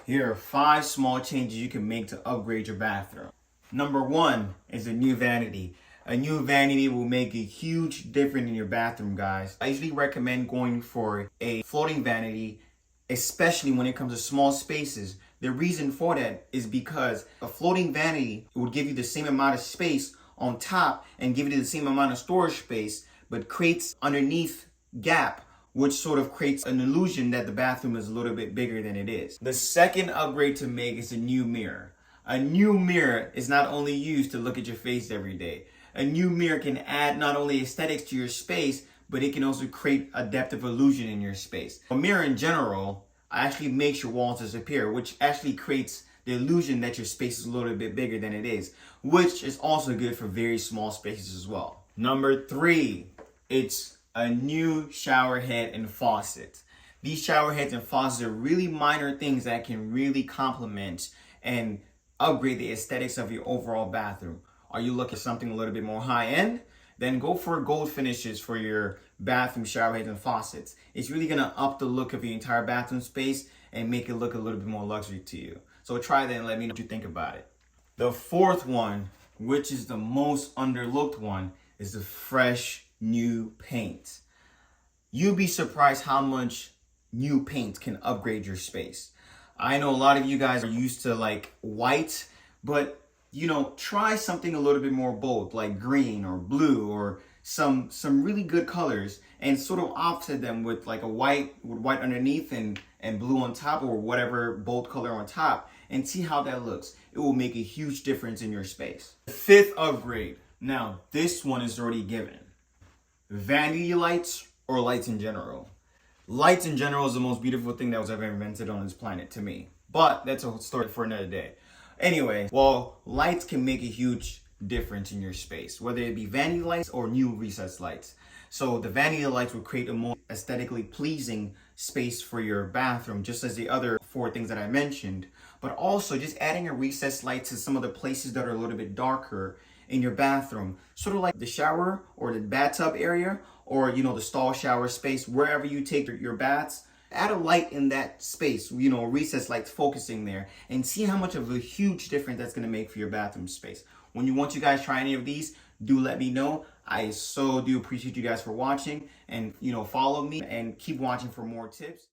Here are 5 small changes you can make to upgrade your bathroom. Number 1 is a new vanity. A new vanity will make a huge difference in your bathroom, guys. I usually recommend going for a floating vanity, especially when it comes to small spaces. The reason for that is because a floating vanity would give you the same amount of space on top and give you the same amount of storage space, but creates underneath gap, which sort of creates an illusion that the bathroom is a little bit bigger than it is. The second upgrade to make is a new mirror. A new mirror is not only used to look at your face every day. A new mirror can add not only aesthetics to your space, but it can also create a depth of illusion in your space. A mirror in general actually makes your walls disappear, which actually creates the illusion that your space is a little bit bigger than it is, which is also good for very small spaces as well. Number 3, it's a new shower head and faucet. These shower heads and faucets are really minor things that can really complement and upgrade the aesthetics of your overall bathroom. Are you looking for something a little bit more high-end? Then go for gold finishes for your bathroom shower heads and faucets. It's really gonna up the look of your entire bathroom space and make it look a little bit more luxury to you. So try that and let me know what you think about it. The 4th one, which is the most underlooked one, is the fresh new paint. You'll be surprised how much new paint can upgrade your space. I know a lot of you guys are used to like white, but try something a little bit more bold, like green or blue or some really good colors, and sort of offset them with like a white underneath and blue on top, or whatever bold color on top, and see how that looks. It will make a huge difference in your space. The 5th upgrade. Now, this one is already given. Vanity lights or lights in general. Lights in general is the most beautiful thing that was ever invented on this planet to me. But that's a story for another day. Anyway, well, lights can make a huge difference in your space, whether it be vanity lights or new recessed lights. So the vanity lights will create a more aesthetically pleasing space for your bathroom, just as the other 4 things that I mentioned. But also just adding a recessed light to some of the places that are a little bit darker in your bathroom, sort of like the shower or the bathtub area, or the stall shower space, wherever you take your baths. Add a light in that space, recessed lights focusing there, and see how much of a huge difference that's going to make for your bathroom space. When you want you guys try any of these, do let me know. I so do appreciate you guys for watching, and follow me and keep watching for more tips.